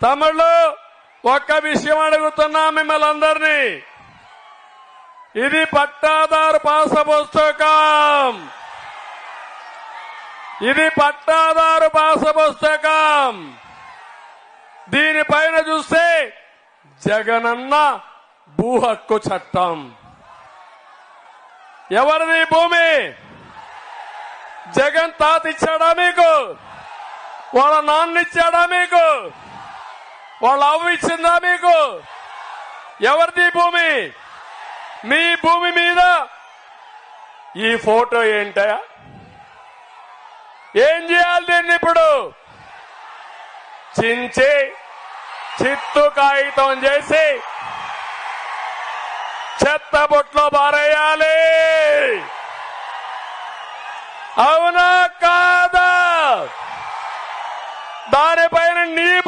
తమ్ముళ్ళు ఒక్క విషయం అడుగుతున్నా మిమ్మల్ని అందరినీ. ఇది పట్టాదారు పాస పుస్తకం. ఇది పట్టాదారు పాస పుస్తకం. దీనిపైన చూస్తే జగనన్న భూ హక్కు చట్టం. ఎవరిది భూమి? జగన్ తాత ఇచ్చాడా మీకు? వాళ్ళ నాన్న ఇచ్చాడా మీకు? వాళ్ళ అవ్వ ఇచ్చిందా మీకు? ఎవరిది భూమి? మీ భూమి మీద ఈ ఫోటో ఏంటయా? ఏం చేయాలి దీన్ని ఇప్పుడు? చించి చిత్తు కాగితం చేసి చెత్త బొట్లో పారేయాలి. అవునా కాదా? దానిపైన నీ